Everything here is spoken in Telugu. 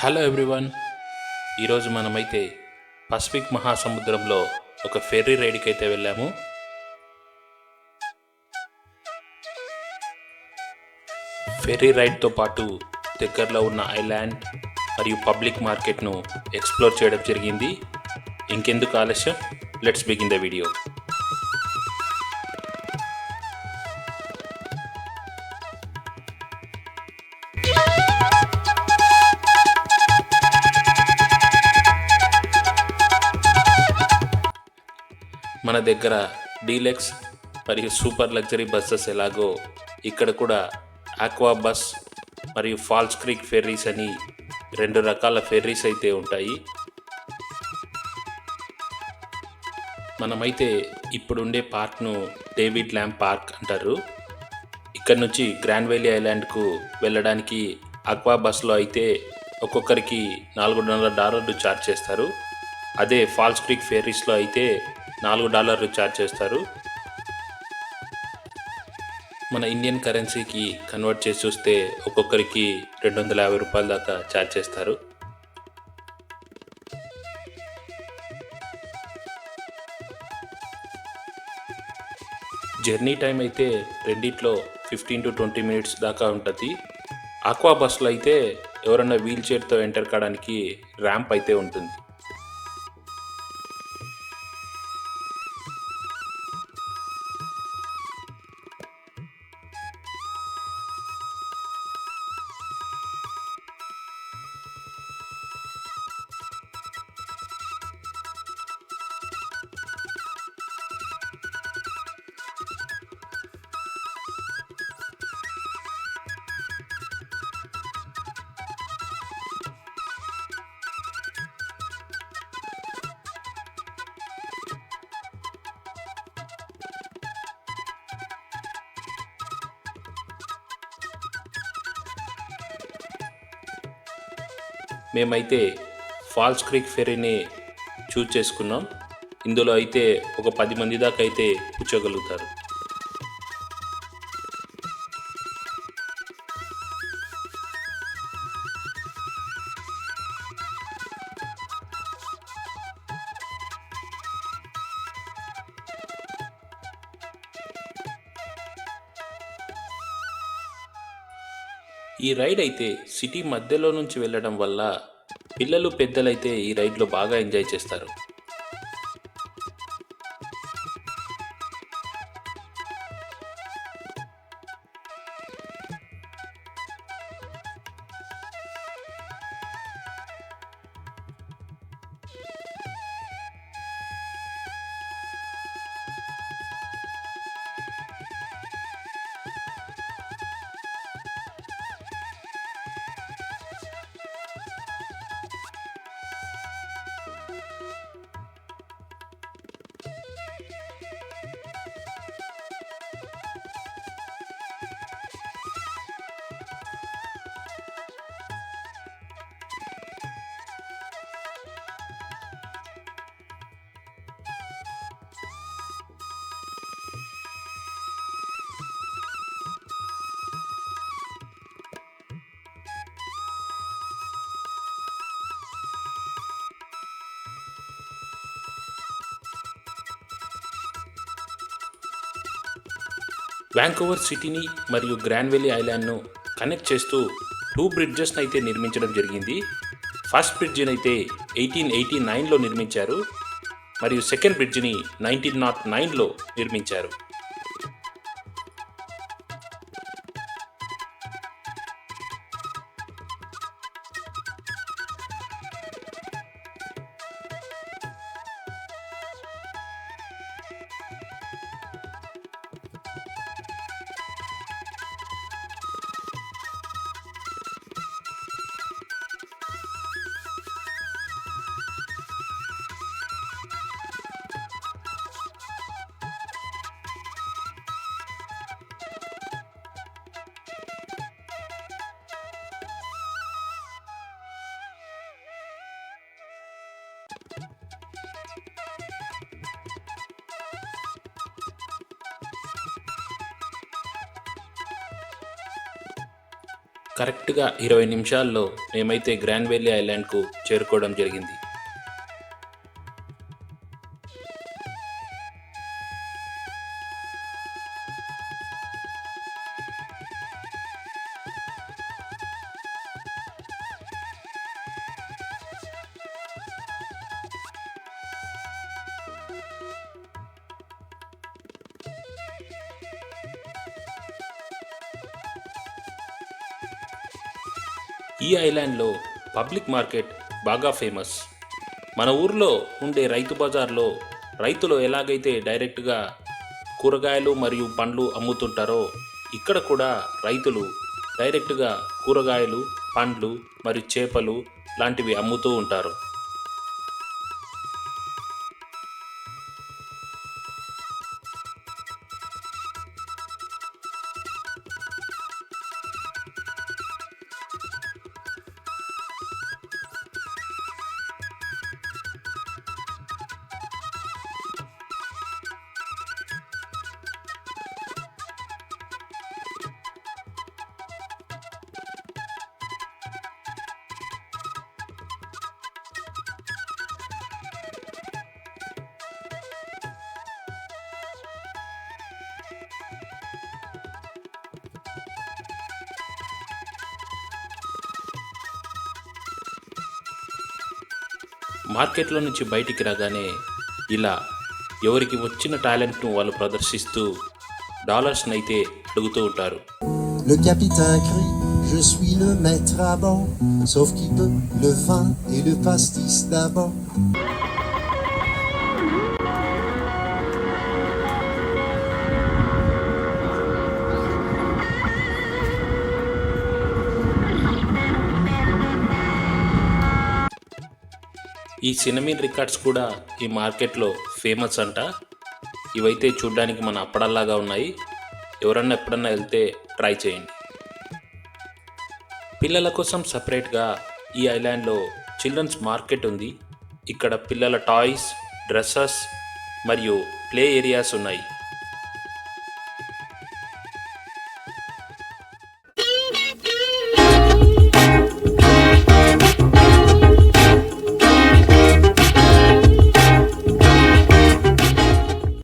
Hello everyone. ఈరోజు మనమైతే పసిఫిక్ మహాసముద్రంలో ఒక ఫెర్రీ రైడ్కి అయితే వెళ్ళాము. ఫెర్రీ రైడ్తో పాటు దగ్గరలో ఉన్న ఐలాండ్ మరియు పబ్లిక్ మార్కెట్ను ఎక్స్ప్లోర్ చేయడం జరిగింది. ఇంకెందుకు ఆలస్యం, లెట్స్ బిగిన్ ద వీడియో. మన దగ్గర డీలక్స్ మరియు సూపర్ లగ్జరీ బస్సెస్ ఎలాగో ఇక్కడ కూడా ఆక్వా బస్ మరియు ఫాల్స్ క్రీక్ ఫెర్రీస్ అని రెండు రకాల ఫెర్రీస్ అయితే ఉంటాయి. మనమైతే ఇప్పుడుండే పార్క్ను డేవిడ్ ల్యాంప్ పార్క్ అంటారు. ఇక్కడ నుంచి గ్రాండ్ వ్యాలీ ఐలాండ్కు వెళ్ళడానికి ఆక్వా బస్లో అయితే ఒక్కొక్కరికి $4.5 ఛార్జ్ చేస్తారు. అదే ఫాల్స్ క్రీక్ ఫెర్రీస్లో అయితే $4 ఛార్జ్ చేస్తారు. మన ఇండియన్ కరెన్సీకి కన్వర్ట్ చేసి చూస్తే ఒక్కొక్కరికి $250 దాకా ఛార్జ్ చేస్తారు. జర్నీ టైం అయితే రెండిట్లో 15 to 20 minutes దాకా ఉంటుంది. ఆక్వా బస్లో అయితే ఎవరన్నా వీల్ చైర్తో ఎంటర్ కావడానికి ర్యాంప్ అయితే ఉంటుంది. మేమైతే ఫాల్స్ క్రీక్ ఫెర్రీని చూజ్ చేసుకున్నాం. ఇందులో అయితే ఒక 10 మంది దాకా అయితే కూర్చోగలుగుతారు. ఈ రైడ్ అయితే సిటీ మధ్యలో నుంచి వెళ్ళడం వల్ల పిల్లలు పెద్దలైతే ఈ రైడ్లో బాగా ఎంజాయ్ చేస్తారు. వ్యాంకోవర్ సిటీని మరియు గ్రాండ్ వ్యాలీ ఐలాండ్ను కనెక్ట్ చేస్తూ 2 బ్రిడ్జెస్ని అయితే నిర్మించడం జరిగింది. ఫస్ట్ బ్రిడ్జిని అయితే 1889లో నిర్మించారు మరియు సెకండ్ బ్రిడ్జిని 1909లో నిర్మించారు. కరెక్ట్‌గా 20 నిమిషాల్లో మేమైతే గ్రాండ్ వ్యాలీ ఐలాండ్‌కు చేరుకోవడం జరిగింది. ఈ ఐలాండ్‌లో పబ్లిక్ మార్కెట్ బాగా ఫేమస్. మన ఊర్లో ఉండే రైతు బజార్‌లో రైతులు ఎలాగైతే డైరెక్ట్‌గా కూరగాయలు మరియు పండ్లు అమ్ముతుంటారో, ఇక్కడ కూడా రైతులు డైరెక్ట్‌గా కూరగాయలు, పండ్లు మరియు చేపలు లాంటివి అమ్ముతూ ఉంటారు. మార్కెట్‌లో నుంచి బయటికి రాగానే ఇలా ఎవరికి వచ్చిన టాలెంట్‌ను వాళ్ళు ప్రదర్శిస్తూ డాలర్స్‌నైతే అడుగుతూ ఉంటారు. Le capitaine crie, je suis le maître à bord, sauf qui peut le vin et le pastis d'abord. ఈ సినమీన్ రికార్డ్స్ కూడా ఈ మార్కెట్లో ఫేమస్ అంట. ఇవైతే చూడ్డానికి మన అప్పడాల్లాగా ఉన్నాయి. ఎవరన్నా ఎప్పుడన్నా వెళ్తే ట్రై చేయండి. పిల్లల కోసం సపరేట్గా ఈ ఐలాండ్లో చిల్డ్రన్స్ మార్కెట్ ఉంది. ఇక్కడ పిల్లల టాయ్స్, డ్రెస్సెస్ మరియు ప్లే ఏరియాస్ ఉన్నాయి.